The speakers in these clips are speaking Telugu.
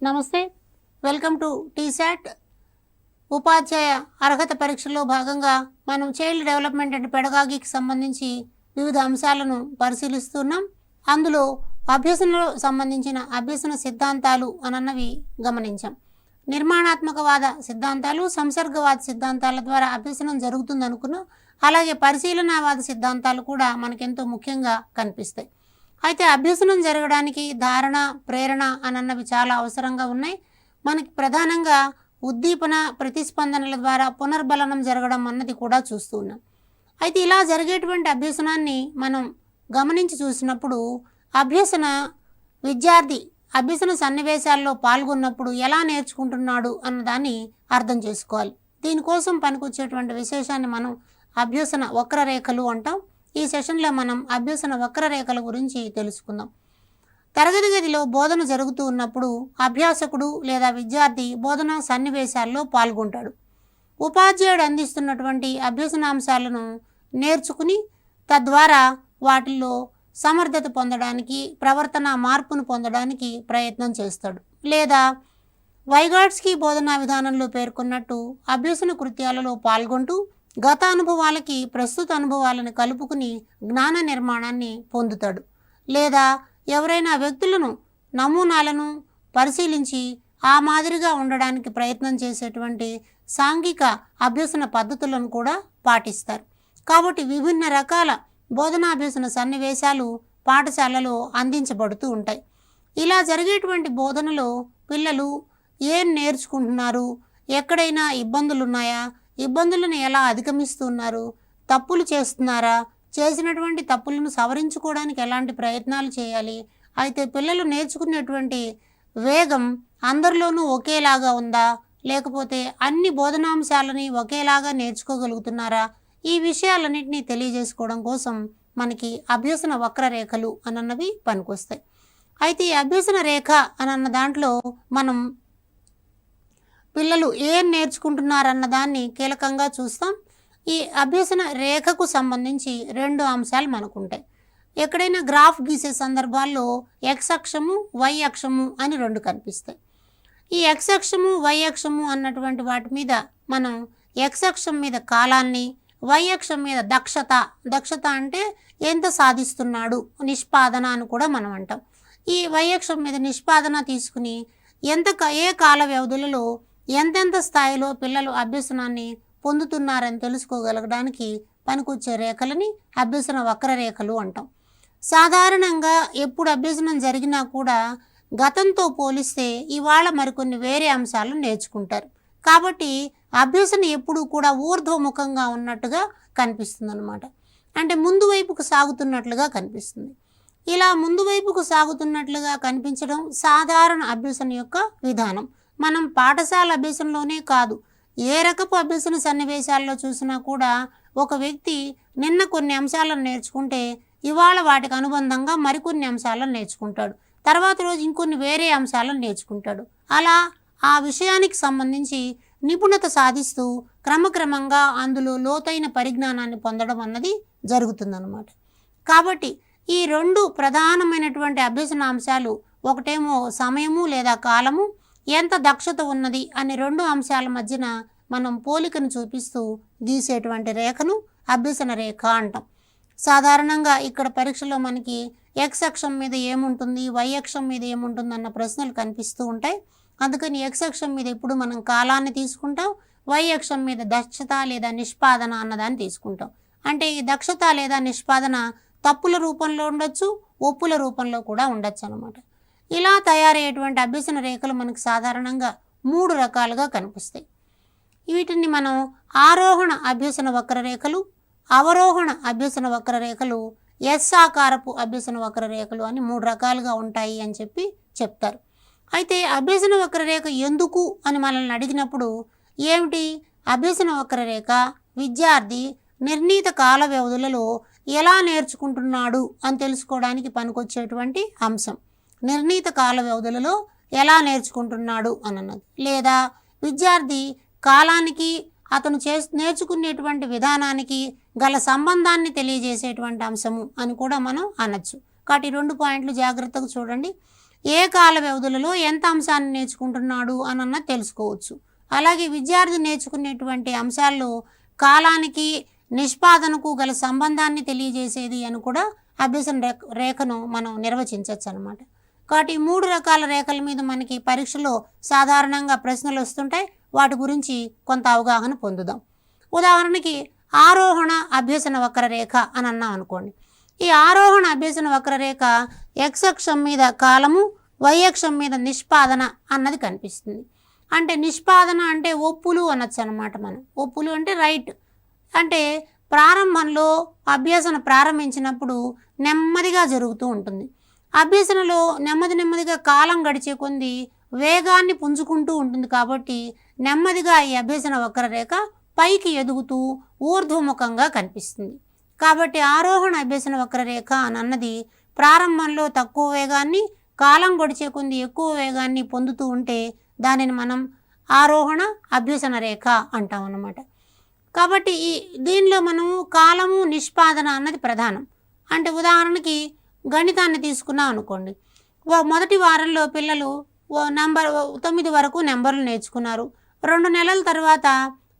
నమస్తే, వెల్కమ్ టు టీశాట్. ఉపాధ్యాయ అర్హత పరీక్షలో భాగంగా మనం చైల్డ్ డెవలప్మెంట్ అండ్ పెడగాగికి సంబంధించి వివిధ అంశాలను పరిశీలిస్తున్నాం. అందులో అభ్యసనలో సంబంధించిన అభ్యసన సిద్ధాంతాలు అన్నవి గమనించాం. నిర్మాణాత్మకవాద సిద్ధాంతాలు, సంసర్గవాద సిద్ధాంతాల ద్వారా అభ్యసనం జరుగుతుంది అనుకున్నాం. అలాగే పరిశీలనావాద సిద్ధాంతాలు కూడా మనకెంతో ముఖ్యంగా కనిపిస్తాయి. అయితే అభ్యసనం జరగడానికి ధారణ, ప్రేరణ అన్నవి చాలా అవసరంగా ఉన్నాయి. మనకి ప్రధానంగా ఉద్దీపన, ప్రతిస్పందనల ద్వారా పునర్బలనం జరగడం అన్నది కూడా చూస్తూ ఉన్నాం. అయితే ఇలా జరిగేటువంటి అభ్యసనాన్ని మనం గమనించి చూసినప్పుడు విద్యార్థి అభ్యసన సన్నివేశాల్లో పాల్గొన్నప్పుడు ఎలా నేర్చుకుంటున్నాడు అన్నదాన్ని అర్థం చేసుకోవాలి. దీనికోసం పనికొచ్చేటువంటి విశేషాన్ని మనం అభ్యసన వక్రరేఖలు అంటాం. ఈ సెషన్లో మనం అభ్యసన వక్రరేఖల గురించి తెలుసుకుందాం. తరగతి గదిలో బోధన జరుగుతూ ఉన్నప్పుడు అభ్యాసకుడు లేదా విద్యార్థి బోధనా సన్నివేశాల్లో పాల్గొంటాడు. ఉపాధ్యాయుడు అందిస్తున్నటువంటి అభ్యసనాంశాలను నేర్చుకుని తద్వారా వాటిల్లో సమర్థత పొందడానికి, ప్రవర్తన మార్పును పొందడానికి ప్రయత్నం చేస్తాడు. లేదా వైగాట్స్కీ బోధనా విధానంలో పేర్కొన్నట్టు అభ్యసన కృత్యాలలో పాల్గొంటూ గత అనుభవాలకి ప్రస్తుత అనుభవాలను కలుపుకుని జ్ఞాన నిర్మాణాన్ని పొందుతాడు. లేదా ఎవరైనా వ్యక్తులను, నమూనాలను పరిశీలించి ఆ మాదిరిగా ఉండడానికి ప్రయత్నం చేసేటువంటి సాంఘిక అభ్యసన పద్ధతులను కూడా పాటిస్తారు. కాబట్టి విభిన్న రకాల బోధనాభ్యసన సన్నివేశాలు పాఠశాలలో అందించబడుతూ ఉంటాయి. ఇలా జరిగేటువంటి బోధనలో పిల్లలు ఏం నేర్చుకుంటున్నారు, ఎక్కడైనా ఇబ్బందులు ఉన్నాయా, ఇబ్బందులను ఎలా అధిగమిస్తున్నారు, తప్పులు చేస్తున్నారా, చేసినటువంటి తప్పులను సవరించుకోవడానికి ఎలాంటి ప్రయత్నాలు చేయాలి, అయితే పిల్లలు నేర్చుకునేటువంటి వేగం అందరిలోనూ ఒకేలాగా ఉందా, లేకపోతే అన్ని బోధనాంశాలని ఒకేలాగా నేర్చుకోగలుగుతున్నారా, ఈ విషయాలన్నింటినీ తెలియజేసుకోవడం కోసం మనకి అభ్యసన వక్రరేఖలు అన్నవి పనికొస్తాయి. అయితే ఈ అభ్యసన రేఖ అన్న దాంట్లో మనం పిల్లలు ఏం నేర్చుకుంటున్నారన్న దాన్ని కీలకంగా చూస్తాం. ఈ అభ్యసన రేఖకు సంబంధించి రెండు అంశాలు మనకుంటాయి. ఎక్కడైనా గ్రాఫ్ గీసే సందర్భాల్లో ఎక్స్ అక్షము, వై అక్షము అని రెండు కనిపిస్తాయి. ఈ ఎక్స్ అక్షము, వై అక్షము అన్నటువంటి వాటి మీద మనం ఎక్స్ అక్షం మీద కాలాన్ని, వై అక్షం మీద దక్షత అంటే ఎంత సాధిస్తున్నాడు, నిష్పాదన అని కూడా మనం అంటాం. ఈ వై అక్షం మీద నిష్పాదన తీసుకుని ఏ కాల వ్యవధులలో ఎంతెంత స్థాయిలో పిల్లలు అభ్యసనాన్ని పొందుతున్నారని తెలుసుకోగలగడానికి పనికొచ్చే రేఖలని అభ్యసన వక్రరేఖలు అంటాం. సాధారణంగా ఎప్పుడు అభ్యసనం జరిగినా కూడా గతంతో పోలిస్తే ఇవాళ మరికొన్ని వేరే అంశాలను నేర్చుకుంటారు. కాబట్టి అభ్యసన ఎప్పుడు కూడా ఊర్ధ్వముఖంగా ఉన్నట్టుగా కనిపిస్తుంది అన్నమాట. అంటే ముందు వైపుకు సాగుతున్నట్లుగా కనిపిస్తుంది. ఇలా ముందు వైపుకు సాగుతున్నట్లుగా కనిపించడం సాధారణ అభ్యసన యొక్క విధానం. మనం పాఠశాల అభ్యసనలోనే కాదు, ఏ రకపు అభ్యసన సన్నివేశాల్లో చూసినా కూడా ఒక వ్యక్తి నిన్న కొన్ని అంశాలను నేర్చుకుంటే ఇవాళ వాటికి అనుబంధంగా మరికొన్ని అంశాలను నేర్చుకుంటాడు, తర్వాత రోజు ఇంకొన్ని వేరే అంశాలను నేర్చుకుంటాడు. అలా ఆ విషయానికి సంబంధించి నిపుణత సాధిస్తూ క్రమక్రమంగా అందులో లోతైన పరిజ్ఞానాన్ని పొందడం అన్నది జరుగుతుందన్నమాట. కాబట్టి ఈ రెండు ప్రధానమైనటువంటి అభ్యసన అంశాలు, ఒకటేమో సమయము లేదా కాలము, ఎంత దక్షత ఉన్నది అనే రెండు అంశాల మధ్యన మనం పోలికను చూపిస్తూ గీసేటువంటి రేఖను అభ్యసన రేఖ అంటాం. సాధారణంగా ఇక్కడ పరీక్షలో మనకి ఎక్స్ అక్షం మీద ఏముంటుంది, వై అక్షం మీద ఏముంటుంది అన్న ప్రశ్నలు కనిపిస్తూ ఉంటాయి. అందుకని ఎక్స్ అక్షం మీద ఎప్పుడు మనం కాలాన్ని తీసుకుంటాం, వై అక్షం మీద దక్షత లేదా నిష్పాదన అన్నదాన్ని తీసుకుంటాం. అంటే ఈ దక్షత లేదా నిష్పాదన తప్పుల రూపంలో ఉండొచ్చు, ఒప్పుల రూపంలో కూడా ఉండొచ్చు అన్నమాట. ఇలా తయారయ్యేటువంటి అభ్యసన రేఖలు మనకు సాధారణంగా మూడు రకాలుగా కనిపిస్తాయి. వీటిని మనం ఆరోహణ అభ్యసన వక్రరేఖలు, అవరోహణ అభ్యసన వక్రరేఖలు, ఎస్ ఆకారపు అభ్యసన వక్రరేఖలు అని మూడు రకాలుగా ఉంటాయి అని చెప్తారు. అయితే అభ్యసన వక్రరేఖ ఎందుకు అని మనల్ని అడిగినప్పుడు ఏమిటి, అభ్యసన వక్రరేఖ విద్యార్థి నిర్ణీత కాల వ్యవధులలో ఎలా నేర్చుకుంటున్నాడు అని తెలుసుకోవడానికి పనికొచ్చేటువంటి అంశం. నిర్ణీత కాల వ్యవధులలో ఎలా నేర్చుకుంటున్నాడు అన్నది, లేదా విద్యార్థి కాలానికి అతను నేర్చుకునేటువంటి విధానానికి గల సంబంధాన్ని తెలియజేసేటువంటి అంశము అని కూడా మనం అనొచ్చు. కాబట్టి రెండు పాయింట్లు జాగ్రత్తగా చూడండి. ఏ కాల వ్యవధులలో ఎంత అంశాన్ని నేర్చుకుంటున్నాడు అన్న తెలుసుకోవచ్చు. అలాగే విద్యార్థి నేర్చుకునేటువంటి అంశాల్లో కాలానికి నిష్పాదనకు గల సంబంధాన్ని తెలియజేసేది అని కూడా అభ్యసన రేఖను మనం నిర్వచించవచ్చు అనమాట. కాబట్టి ఈ 3 రకాల రేఖల మీద మనకి పరీక్షలో సాధారణంగా ప్రశ్నలు వస్తుంటాయి. వాటి గురించి కొంత అవగాహన పొందుదాం. ఉదాహరణకి ఆరోహణ అభ్యసన వక్రరేఖ అని అన్నాం అనుకోండి. ఈ ఆరోహణ అభ్యసన వక్రరేఖ ఎక్స్ అక్షం మీద కాలము, వై అక్షం మీద నిష్పాదన అన్నది కనిపిస్తుంది. అంటే నిష్పాదన అంటే ఒప్పులు అనొచ్చు అనమాట. మనం ఒప్పులు అంటే రైట్. అంటే ప్రారంభంలో అభ్యసన ప్రారంభించినప్పుడు నెమ్మదిగా జరుగుతూ ఉంటుంది. అభ్యసనలో నెమ్మదిగా కాలం గడిచే కొద్దీ వేగాన్ని పుంజుకుంటూ ఉంటుంది. కాబట్టి నెమ్మదిగా ఈ అభ్యసన వక్రరేఖ పైకి ఎదుగుతూ ఊర్ధ్వముఖంగా కనిపిస్తుంది. కాబట్టి ఆరోహణ అభ్యసన వక్రరేఖ అని అన్నది ప్రారంభంలో తక్కువ వేగాన్ని, కాలం గడిచే కొద్దీ ఎక్కువ వేగాన్ని పొందుతూ ఉంటే దానిని మనం ఆరోహణ అభ్యసన రేఖ అంటాం అన్నమాట. కాబట్టి దీనిలో మనము కాలము, నిష్పాదన అన్నది ప్రధానం. అంటే ఉదాహరణకి గణితాన్ని తీసుకున్నాం అనుకోండి. మొదటి వారంలో పిల్లలు 9 వరకు నెంబర్లు నేర్చుకున్నారు. 2 నెలల తర్వాత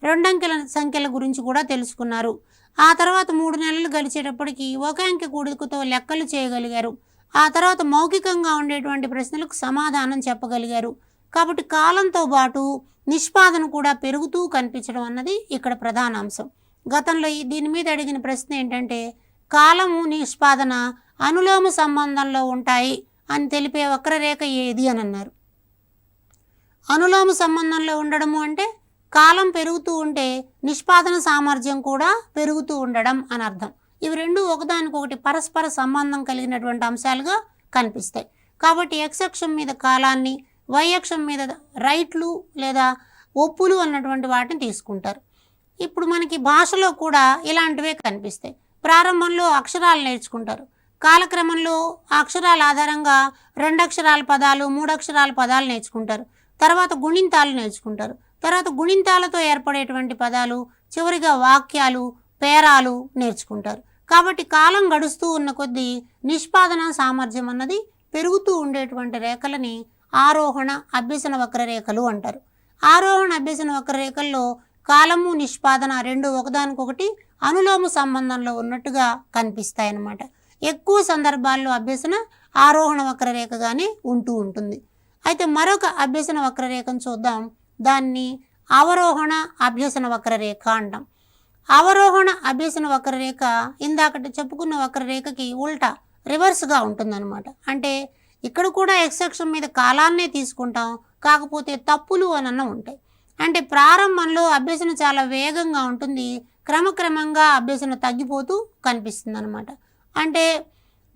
2 అంకెల సంఖ్యల గురించి కూడా తెలుసుకున్నారు. ఆ తర్వాత 3 నెలలు గడిచేటప్పటికి 1 అంకె కూడికతో లెక్కలు చేయగలిగారు. ఆ తర్వాత మౌఖికంగా ఉండేటువంటి ప్రశ్నలకు సమాధానం చెప్పగలిగారు. కాబట్టి కాలంతో పాటు నిష్పాదన కూడా పెరుగుతూ కనిపించడం అన్నది ఇక్కడ ప్రధాన అంశం. గతంలో దీని మీద అడిగిన ప్రశ్న ఏంటంటే కాలము, నిష్పాదన అనులోమ సంబంధంలో ఉంటాయి అని తెలిపే వక్రరేఖ ఏది అని అన్నారు. అనులోమ సంబంధంలో ఉండడము అంటే కాలం పెరుగుతూ ఉంటే నిష్పాదన సామర్థ్యం కూడా పెరుగుతూ ఉండడం అని అర్థం. ఇవి రెండు ఒకదానికొకటి పరస్పర సంబంధం కలిగినటువంటి అంశాలుగా కనిపిస్తాయి. కాబట్టి ఎక్స్ అక్షం మీద కాలాన్ని, వై అక్షం మీద రైట్లు లేదా ఒప్పులు అన్నటువంటి వాటిని తీసుకుంటారు. ఇప్పుడు మనకి భాషలో కూడా ఇలాంటివే కనిపిస్తాయి. ప్రారంభంలో అక్షరాలు నేర్చుకుంటారు. కాలక్రమంలో ఆ అక్షరాల ఆధారంగా 2 అక్షరాల పదాలు, 3 అక్షరాల పదాలు నేర్చుకుంటారు. తర్వాత గుణింతాలు నేర్చుకుంటారు. తర్వాత గుణింతాలతో ఏర్పడేటువంటి పదాలు, చివరిగా వాక్యాలు, పేరాలు నేర్చుకుంటారు. కాబట్టి కాలం గడుస్తూ ఉన్న కొద్దీ నిష్పాదన సామర్థ్యం అన్నది పెరుగుతూ ఉండేటువంటి రేఖలని ఆరోహణ అభ్యసన వక్రరేఖలు అంటారు. ఆరోహణ అభ్యసన వక్రరేఖల్లో కాలము, నిష్పాదన రెండు ఒకదానికొకటి అనులోమ సంబంధంలో ఉన్నట్టుగా కనిపిస్తాయన్నమాట. ఎక్కువ సందర్భాల్లో అభ్యసన ఆరోహణ వక్రరేఖగానే ఉంటూ ఉంటుంది. అయితే మరొక అభ్యసన వక్రరేఖను చూద్దాం. దాన్ని అవరోహణ అభ్యసన వక్రరేఖ అంటాం. అవరోహణ అభ్యసన వక్రరేఖ ఇందాకటి చెప్పుకున్న వక్రరేఖకి ఉల్టా రివర్స్గా ఉంటుందన్నమాట. అంటే ఇక్కడ కూడా ఎక్స్ అక్షం మీద కాలాన్నే తీసుకుంటాం, కాకపోతే తప్పులు అనన్న ఉంటాయి. అంటే ప్రారంభంలో అభ్యసన చాలా వేగంగా ఉంటుంది, క్రమక్రమంగా అభ్యసన తగ్గిపోతూ కనిపిస్తుంది అనమాట. అంటే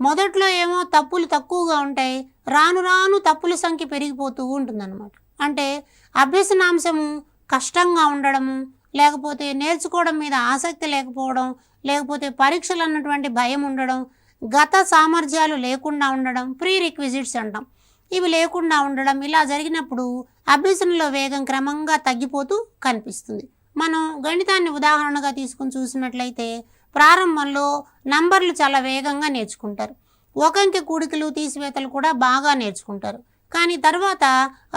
మొదట్లో ఏమో తప్పులు తక్కువగా ఉంటాయి, రాను రాను తప్పుల సంఖ్య పెరిగిపోతూ ఉంటుందన్నమాట. అంటే అభ్యసనాంశము కష్టంగా ఉండడము, లేకపోతే నేర్చుకోవడం మీద ఆసక్తి లేకపోవడం, లేకపోతే పరీక్షలు అన్నటువంటి భయం ఉండడం, గత సామర్థ్యాలు లేకుండా ఉండడం, ప్రీ రిక్విజిట్స్ అంటాం, ఇవి లేకుండా ఉండడం, ఇలా జరిగినప్పుడు అభ్యసనలో వేగం క్రమంగా తగ్గిపోతూ కనిపిస్తుంది. మనం గణితాన్ని ఉదాహరణగా తీసుకుని చూసినట్లయితే ప్రారంభంలో నంబర్లు చాలా వేగంగా నేర్చుకుంటారు. 1 అంకె కూడికలు, తీసివేతలు కూడా బాగా నేర్చుకుంటారు. కానీ తర్వాత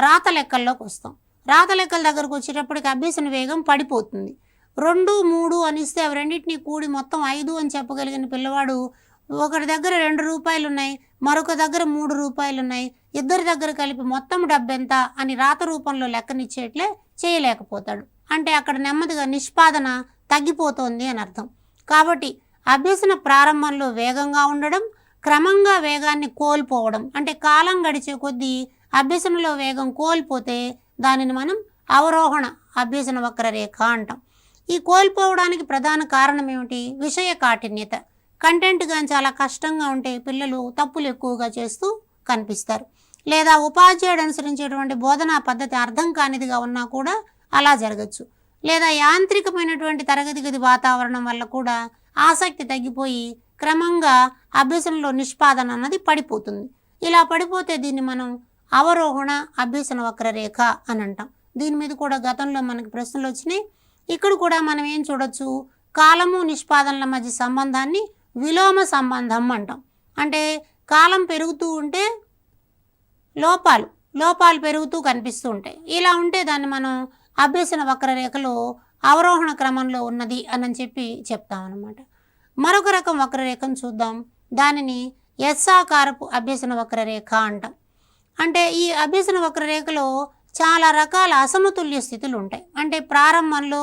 రాత లెక్కల్లోకి వస్తాం. రాత లెక్కల దగ్గరకు వచ్చేటప్పటికి అభ్యసన వేగం పడిపోతుంది. 2, 3 అనిస్తే అవి రెండింటినీ కూడి మొత్తం 5 అని చెప్పగలిగిన పిల్లవాడు ఒకరి దగ్గర 2 రూపాయలు ఉన్నాయి, మరొక దగ్గర 3 రూపాయలు ఉన్నాయి, ఇద్దరి దగ్గర కలిపి మొత్తం డబ్బు ఎంత అని రాత రూపంలో లెక్కనిచ్చేట్లే చేయలేకపోతాడు. అంటే అక్కడ నెమ్మదిగా నిష్పాదన తగ్గిపోతోంది అని అర్థం. కాబట్టి అభ్యసన ప్రారంభంలో వేగంగా ఉండడం, క్రమంగా వేగాన్ని కోల్పోవడం, అంటే కాలం గడిచే కొద్దీ అభ్యసనలో వేగం కోల్పోతే దానిని మనం అవరోహణ అభ్యసన వక్రరేఖ అంటాం. ఈ కోల్పోవడానికి ప్రధాన కారణం ఏమిటి? విషయ కాఠిన్యత. కంటెంట్ కానీ చాలా కష్టంగా ఉంటే పిల్లలు తప్పులు ఎక్కువగా చేస్తూ కనిపిస్తారు. లేదా ఉపాధ్యాయుడు అనుసరించేటువంటి బోధనా పద్ధతి అర్థం కానిదిగా ఉన్నా కూడా అలా జరగచ్చు. లేదా యాంత్రికమైనటువంటి తరగతి గది వాతావరణం వల్ల కూడా ఆసక్తి తగ్గిపోయి క్రమంగా అభ్యసనలో నిష్పాదన అన్నది పడిపోతుంది. ఇలా పడిపోతే దీన్ని మనం అవరోహణ అభ్యసన వక్రరేఖ అని అంటాం. దీని మీద కూడా గతంలో మనకి ప్రశ్నలు వచ్చినాయి. ఇక్కడ కూడా మనం ఏం చూడొచ్చు? కాలము, నిష్పాదనల మధ్య సంబంధాన్ని విలోమ సంబంధం అంటాం. అంటే కాలం పెరుగుతూ ఉంటే లోపాలు లోపాలు పెరుగుతూ కనిపిస్తూ ఉంటాయి. ఇలా ఉంటే దాన్ని మనం అభ్యసన వక్రరేఖలో అవరోహణ క్రమంలో ఉన్నది అని చెప్పి చెప్తామన్నమాట. మరొక రకం వక్రరేఖను చూద్దాం. దానిని ఎస్ ఆకారపు అభ్యసన వక్రరేఖ అంటాం. అంటే ఈ అభ్యసన వక్రరేఖలో చాలా రకాల అసమతుల్య స్థితులు ఉంటాయి. అంటే ప్రారంభంలో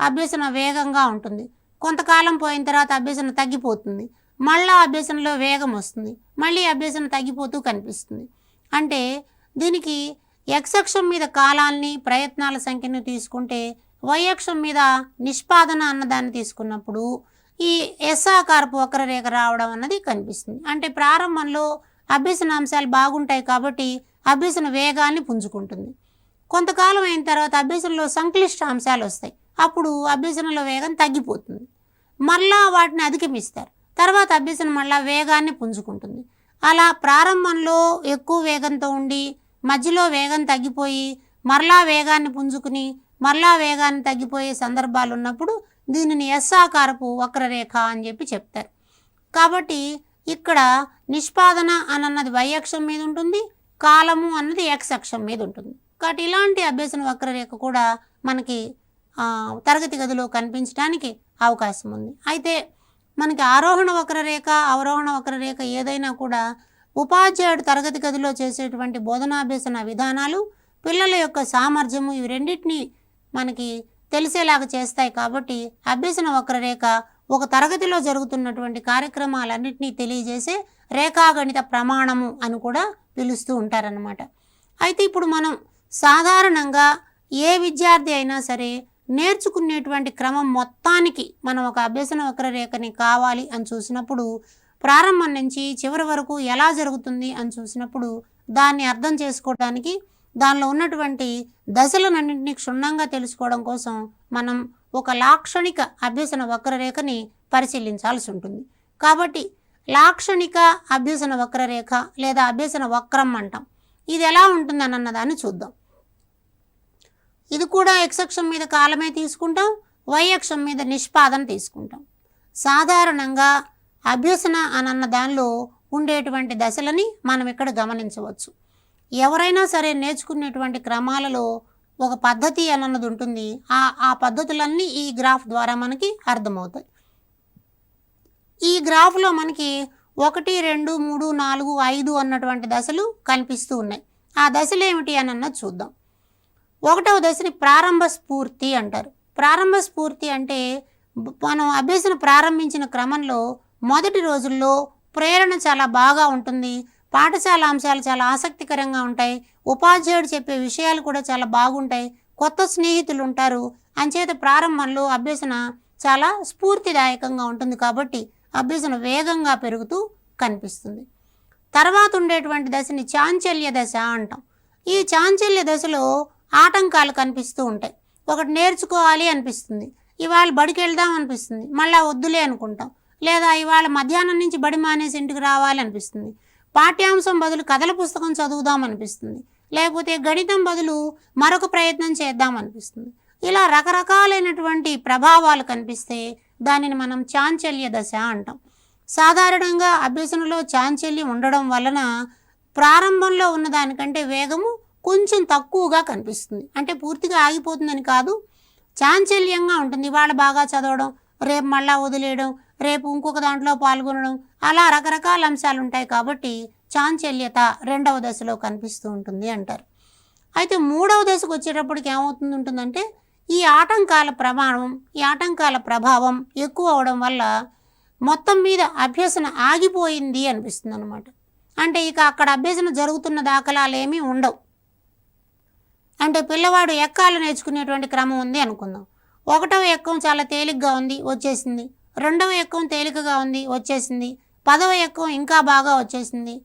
అభ్యసన వేగంగా ఉంటుంది, కొంతకాలం పోయిన తర్వాత అభ్యసన తగ్గిపోతుంది, మళ్ళీ అభ్యసనలో వేగం వస్తుంది, మళ్ళీ అభ్యసన తగ్గిపోతూ కనిపిస్తుంది. అంటే దీనికి ఎక్స్ అక్షం మీద కాలాన్ని ప్రయత్నాల సంఖ్యను తీసుకుంటే, వై అక్షం మీద నిష్పాదన అన్నదాన్ని తీసుకున్నప్పుడు ఈ ఎస్ ఆకారపు వక్రరేఖ రావడం అన్నది కనిపిస్తుంది. అంటే ప్రారంభంలో అభ్యసనాంశాలు బాగుంటాయి కాబట్టి అభ్యసన వేగాన్ని పుంజుకుంటుంది. కొంతకాలం అయిన తర్వాత అభ్యసనలో సంక్లిష్ట అంశాలు వస్తాయి, అప్పుడు అభ్యసనలో వేగం తగ్గిపోతుంది, మళ్ళా వాటిని అధిగమిస్తారు, తర్వాత అభ్యసన మళ్ళా వేగాన్ని పుంజుకుంటుంది. అలా ప్రారంభంలో ఎక్కువ వేగంతో ఉండి మధ్యలో వేగం తగ్గిపోయి మరలా వేగాన్ని పుంజుకుని మరలా వేగాన్ని తగ్గిపోయే సందర్భాలు ఉన్నప్పుడు దీనిని ఎస్ ఆకారపు వక్రరేఖ అని చెప్పి చెప్తారు. కాబట్టి ఇక్కడ నిష్పాదన అన్నది వై అక్షం మీద ఉంటుంది, కాలము అన్నది ఎక్స్ అక్షం మీద ఉంటుంది. కాబట్టి ఇలాంటి అభ్యసన వక్రరేఖ కూడా మనకి తరగతి గదిలో కనిపించడానికి అవకాశం ఉంది. అయితే మనకి ఆరోహణ వక్రరేఖ అవరోహణ వక్రరేఖ ఏదైనా కూడా ఉపాధ్యాయుడు తరగతి గదిలో చేసేటువంటి బోధనాభ్యసన విధానాలు, పిల్లల యొక్క సామర్థ్యము, ఇవి రెండింటినీ మనకి తెలిసేలాగా చేస్తాయి. కాబట్టి అభ్యసన వక్రరేఖ ఒక తరగతిలో జరుగుతున్నటువంటి కార్యక్రమాలన్నింటినీ తెలియజేసే రేఖాగణిత ప్రమాణము అని కూడా పిలుస్తూ ఉంటారన్నమాట. అయితే ఇప్పుడు మనం సాధారణంగా ఏ విద్యార్థి అయినా సరే నేర్చుకునేటువంటి క్రమం మొత్తానికి మనం ఒక అభ్యసన వక్రరేఖని కావాలి అని చూసినప్పుడు, ప్రారంభం నుంచి చివరి వరకు ఎలా జరుగుతుంది అని చూసినప్పుడు దాన్ని అర్థం చేసుకోవడానికి, దానిలో ఉన్నటువంటి దశలన్నింటినీ క్షుణ్ణంగా తెలుసుకోవడం కోసం మనం ఒక లాక్షణిక అభ్యసన వక్రరేఖని పరిశీలించాల్సి ఉంటుంది. కాబట్టి లాక్షణిక అభ్యసన వక్రరేఖ లేదా అభ్యసన వక్రం అంటాం. ఇది ఎలా ఉంటుంది అన్నదాన్ని చూద్దాం. ఇది కూడా ఎక్స్ అక్షం మీద కాలమే తీసుకుంటాం, వై అక్షం మీద నిష్పాదన తీసుకుంటాం. సాధారణంగా అభ్యసన అన్న దానిలో ఉండేటువంటి దశలని మనం ఇక్కడ గమనించవచ్చు. ఎవరైనా సరే నేర్చుకునేటువంటి క్రమాలలో ఒక పద్ధతి అన్నది ఉంటుంది. ఆ పద్ధతులన్నీ ఈ గ్రాఫ్ ద్వారా మనకి అర్థమవుతాయి. ఈ గ్రాఫ్లో మనకి 1, 2, 3, 4, 5 అన్నటువంటి దశలు కనిపిస్తూ ఉన్నాయి. ఆ దశలు ఏమిటి అన్నది చూద్దాం. 1వ దశని ప్రారంభ స్ఫూర్తి అంటారు. ప్రారంభ స్ఫూర్తి అంటే మనం అభ్యసన ప్రారంభించిన క్రమంలో మొదటి రోజుల్లో ప్రేరణ చాలా బాగా ఉంటుంది, పాఠశాల అంశాలు చాలా ఆసక్తికరంగా ఉంటాయి, ఉపాధ్యాయుడు చెప్పే విషయాలు కూడా చాలా బాగుంటాయి, కొత్త స్నేహితులు ఉంటారు, అంచేత ప్రారంభంలో అభ్యసన చాలా స్ఫూర్తిదాయకంగా ఉంటుంది. కాబట్టి అభ్యసన వేగంగా పెరుగుతూ కనిపిస్తుంది. తర్వాత ఉండేటువంటి దశని చాంచల్య దశ అంటాం. ఈ చాంచల్య దశలో ఆటంకాలు కనిపిస్తూ ఉంటాయి. ఒకటి నేర్చుకోవాలి అనిపిస్తుంది, ఇవాళ బడికి వెళ్దాం అనిపిస్తుంది, మళ్ళీ వద్దులే అనుకుంటాం, లేదా ఇవాళ మధ్యాహ్నం నుంచి బడి మానేసి ఇంటికి రావాలి అనిపిస్తుంది, పాఠ్యాంశం బదులు కథల పుస్తకం చదువుదాం అనిపిస్తుంది, లేకపోతే గణితం బదులు మరొక ప్రయత్నం చేద్దాం అనిపిస్తుంది. ఇలా రకరకాలైనటువంటి ప్రభావాలు కనిపిస్తే దానిని మనం చాంచల్య దశ అంటాం. సాధారణంగా అభ్యసనలో చాంచల్యం ఉండడం వలన ప్రారంభంలో ఉన్నదానికంటే వేగము కొంచెం తక్కువగా కనిపిస్తుంది. అంటే పూర్తిగా ఆగిపోతుందని కాదు, చాంచల్యంగా ఉంటుంది. ఇవాళ బాగా చదవడం, రేపు మళ్ళా వదిలేయడం, రేపు ఇంకొక దాంట్లో పాల్గొనడం, అలా రకరకాల అంశాలు ఉంటాయి. కాబట్టి చాంచల్యత 2వ దశలో కనిపిస్తూ ఉంటుంది అంటారు. అయితే 3వ దశకు వచ్చేటప్పటికి ఏమవుతుంది ఉంటుందంటే ఈ ఆటంకాల ప్రమాణం, ఈ ఆటంకాల ప్రభావం ఎక్కువ అవడం వల్ల మొత్తం మీద అభ్యసన ఆగిపోయింది అనిపిస్తుంది అనమాట. అంటే ఇక అక్కడ అభ్యసన జరుగుతున్న దాఖలాలు ఏమీ ఉండవు. అంటే పిల్లవాడు ఎక్కాలు నేర్చుకునేటువంటి క్రమం ఉంది అనుకుందాం. 1వ ఎక్కం చాలా తేలిగ్గా ఉంది, వచ్చేసింది. 2వ ఎక్కం తేలికగా ఉంది, వచ్చేసింది. 10వ ఎక్కం ఇంకా బాగా వచ్చేసింది.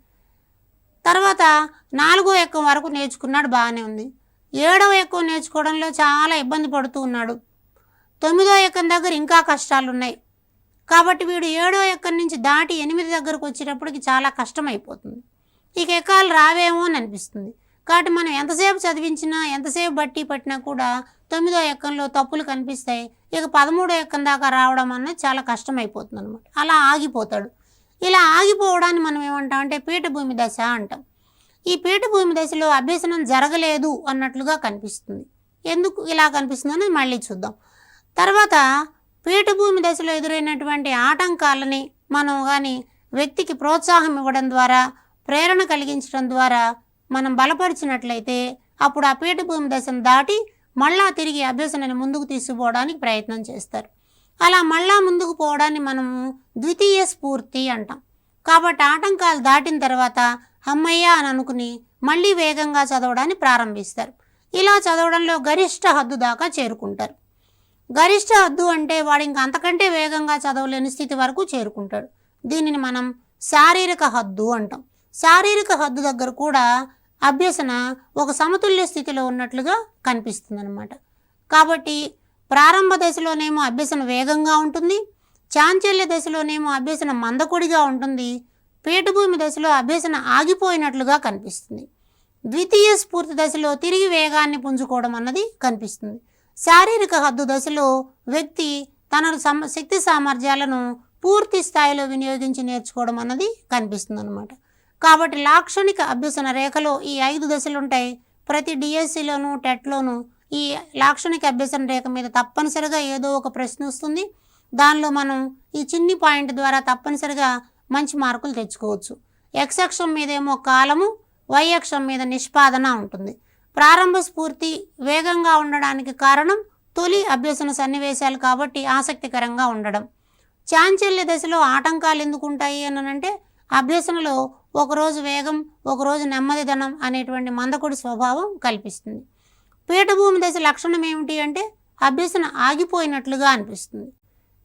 తర్వాత 4వ ఎక్కం వరకు నేర్చుకున్నాడు, బాగానే ఉంది. 7వ ఎక్కం నేర్చుకోవడంలో చాలా ఇబ్బంది పడుతూ ఉన్నాడు. 9వ ఎక్కం దగ్గర ఇంకా కష్టాలు ఉన్నాయి. కాబట్టి వీడు 7వ ఎక్కం నుంచి దాటి 8 దగ్గరకు వచ్చేటప్పటికి చాలా కష్టమైపోతుంది. ఇక ఎక్కాలు రావేమో అని అనిపిస్తుంది. కాబట్టి మనం ఎంతసేపు చదివించినా, ఎంతసేపు బట్టి పట్టినా కూడా 9వ ఎక్కంలో తప్పులు కనిపిస్తాయి. ఇక 13వ ఎక్కం దాకా రావడం అన్నది చాలా కష్టమైపోతుంది అనమాట. అలా ఆగిపోతాడు. ఇలా ఆగిపోవడాన్ని మనం ఏమంటాం అంటే పీఠభూమి దశ అంటాం. ఈ పీఠభూమి దశలో అభ్యసనం జరగలేదు అన్నట్లుగా కనిపిస్తుంది. ఎందుకు ఇలా కనిపిస్తుందని మళ్ళీ చూద్దాం. తర్వాత పీఠభూమి దశలో ఎదురైనటువంటి ఆటంకాలని మనం కానీ వ్యక్తికి ప్రోత్సాహం ఇవ్వడం ద్వారా, ప్రేరణ కలిగించడం ద్వారా మనం బలపరిచినట్లయితే అప్పుడు ఆ పీఠభూమి దశను దాటి మళ్ళా తిరిగి అభ్యసనాన్ని ముందుకు తీసుకుపోవడానికి ప్రయత్నం చేస్తారు. అలా మళ్ళా ముందుకు పోవడాన్ని మనము ద్వితీయ స్ఫూర్తి అంటాం. కాబట్టి ఆటంకాలు దాటిన తర్వాత అమ్మయ్య అని అనుకుని మళ్ళీ వేగంగా చదవడాన్ని ప్రారంభిస్తారు. ఇలా చదవడంలో గరిష్ట హద్దు దాకా చేరుకుంటారు. గరిష్ట హద్దు అంటే వాడు ఇంకా అంతకంటే వేగంగా చదవలేని స్థితి వరకు చేరుకుంటాడు. దీనిని మనం శారీరక హద్దు అంటాం. శారీరక హద్దు దగ్గర కూడా అభ్యసన ఒక సమతుల్య స్థితిలో ఉన్నట్లుగా కనిపిస్తుంది అన్నమాట. కాబట్టి ప్రారంభ దశలోనేమో అభ్యసన వేగంగా ఉంటుంది, చాంచల్య దశలోనేమో అభ్యసన మందకొడిగా ఉంటుంది, పీఠభూమి దశలో అభ్యసన ఆగిపోయినట్లుగా కనిపిస్తుంది. ద్వితీయ స్ఫూర్తి దశలో తిరిగి వేగాన్ని పుంజుకోవడం అన్నది కనిపిస్తుంది. శారీరక హద్దు దశలో వ్యక్తి తన శక్తి సామర్థ్యాలను పూర్తి స్థాయిలో వినియోగించి నేర్చుకోవడం అన్నది కనిపిస్తుంది అన్నమాట. కాబట్టి లాక్షణిక అభ్యసన రేఖలో ఈ 5 దశలు ఉంటాయి. ప్రతి డిఎస్సిలోను టెట్లోను ఈ లాక్షణిక అభ్యసన రేఖ మీద తప్పనిసరిగా ఏదో ఒక ప్రశ్న వస్తుంది. దానిలో మనం ఈ చిన్ని పాయింట్ ద్వారా తప్పనిసరిగా మంచి మార్కులు తెచ్చుకోవచ్చు. ఎక్స్ అక్షం మీదేమో కాలము, వై అక్షం మీద నిష్పాదన ఉంటుంది. ప్రారంభ స్ఫూర్తి వేగంగా ఉండడానికి కారణం తొలి అభ్యసన సన్నివేశాలు కాబట్టి ఆసక్తికరంగా ఉండడం. చాంచల్య దశలో ఆటంకాలు ఎందుకు ఉంటాయి అంటే అభ్యసనలో ఒకరోజు వేగం, ఒకరోజు నెమ్మదిదనం అనేటువంటి మందకొడి స్వభావం కల్పిస్తుంది. పీఠభూమి దశ లక్షణం ఏమిటి అంటే అభ్యసన ఆగిపోయినట్లుగా అనిపిస్తుంది.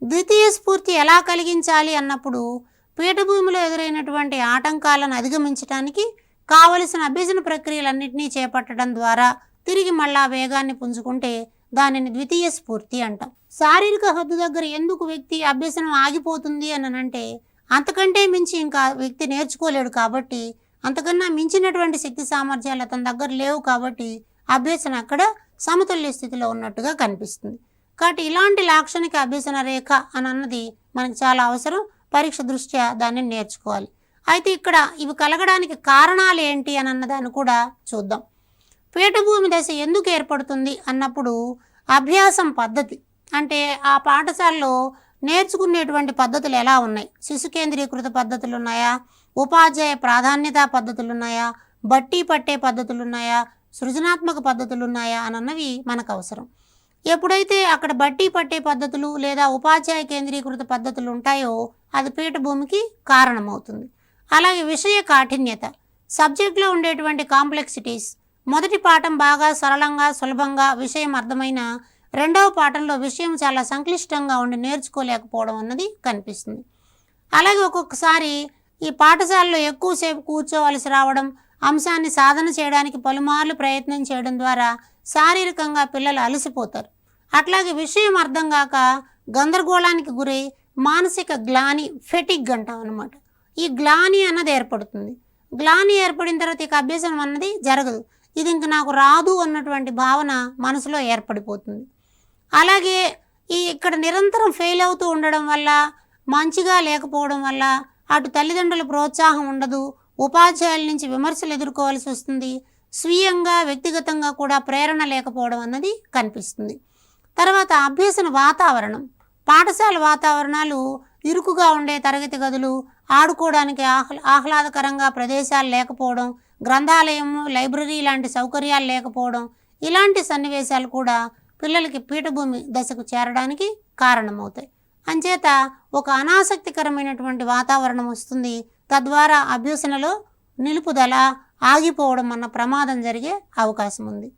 ద్వితీయ స్ఫూర్తి ఎలా కలిగించాలి అన్నప్పుడు పీఠభూమిలో ఎదురైనటువంటి ఆటంకాలను అధిగమించడానికి కావలసిన అభ్యసన ప్రక్రియలన్నింటినీ చేపట్టడం ద్వారా తిరిగి మళ్ళా వేగాన్ని పుంజుకుంటే దానిని ద్వితీయ స్ఫూర్తి అంటాం. శారీరక హద్దు దగ్గర ఎందుకు వ్యక్తి అభ్యసనం ఆగిపోతుంది అంటే అంతకంటే మించి ఇంకా వ్యక్తి నేర్చుకోలేడు కాబట్టి, అంతకన్నా మించినటువంటి శక్తి సామర్థ్యాలు అతని దగ్గర లేవు కాబట్టి అభ్యసన అక్కడ సమతుల్య స్థితిలో ఉన్నట్టుగా కనిపిస్తుంది. కాబట్టి ఇలాంటి లాక్షణిక అభ్యసన రేఖ అన్నది మనకు చాలా అవసరం. పరీక్ష దృష్ట్యా దాన్ని నేర్చుకోవాలి. అయితే ఇక్కడ ఇవి కలగడానికి కారణాలు ఏంటి అన్నదాన్ని కూడా చూద్దాం. పీఠభూమి దశ ఎందుకు ఏర్పడుతుంది అన్నప్పుడు అభ్యాసం పద్ధతి అంటే ఆ పాఠశాలలో నేర్చుకునేటువంటి పద్ధతులు ఎలా ఉన్నాయి, శిశు కేంద్రీకృత పద్ధతులు ఉన్నాయా, ఉపాధ్యాయ ప్రాధాన్యత పద్ధతులు ఉన్నాయా, బట్టి పట్టే పద్ధతులు ఉన్నాయా, సృజనాత్మక పద్ధతులు ఉన్నాయా అన్నవి మనకు అవసరం. ఎప్పుడైతే అక్కడ బట్టి పట్టే పద్ధతులు లేదా ఉపాధ్యాయ కేంద్రీకృత పద్ధతులు ఉంటాయో అది పీఠభూమికి కారణమవుతుంది. అలాగే విషయ కాఠిన్యత, సబ్జెక్ట్లో ఉండేటువంటి కాంప్లెక్సిటీస్, మొదటి పాఠం బాగా సరళంగా సులభంగా విషయం అర్థమైన రెండవ పాఠంలో విషయం చాలా సంక్లిష్టంగా ఉండి నేర్చుకోలేకపోవడం అన్నది కనిపిస్తుంది. అలాగే ఒక్కొక్కసారి ఈ పాఠశాలలో ఎక్కువసేపు కూర్చోవలసి రావడం, అంశాన్ని సాధన చేయడానికి పలుమార్లు ప్రయత్నం చేయడం ద్వారా శారీరకంగా పిల్లలు అలసిపోతారు. అట్లాగే విషయం అర్థం కాక గందరగోళానికి గురై మానసిక గ్లాని, ఫెటిగ్ అంటాం అన్నమాట. ఈ గ్లాని అన్నది ఏర్పడుతుంది. గ్లాని ఏర్పడిన తర్వాత ఇక అభ్యసనం అన్నది జరగదు. ఇది ఇంక నాకు రాదు అన్నటువంటి భావన మనసులో ఏర్పడిపోతుంది. అలాగే ఇక్కడ నిరంతరం ఫెయిల్ అవుతూ ఉండడం వల్ల, మంచిగా లేకపోవడం వల్ల అటు తల్లిదండ్రుల ప్రోత్సాహం ఉండదు, ఉపాధ్యాయుల నుంచి విమర్శలు ఎదుర్కోవాల్సి వస్తుంది, స్వీయంగా వ్యక్తిగతంగా కూడా ప్రేరణ లేకపోవడం అన్నది కనిపిస్తుంది. తర్వాత అభ్యసన వాతావరణం, పాఠశాల వాతావరణాలు ఇరుకుగా ఉండే తరగతి గదులు, ఆడుకోవడానికి ఆహ్లాదకరంగా ప్రదేశాలు లేకపోవడం, గ్రంథాలయం, లైబ్రరీ లాంటి సౌకర్యాలు లేకపోవడం, ఇలాంటి సన్నివేశాలు కూడా పిల్లలకి పీఠభూమి దశకు చేరడానికి కారణమవుతాయి. అంచేత ఒక అనాసక్తికరమైనటువంటి వాతావరణం వస్తుంది. తద్వారా అభ్యసనలో నిలుపుదల, ఆగిపోవడం అన్న ప్రమాదం జరిగే అవకాశం ఉంది.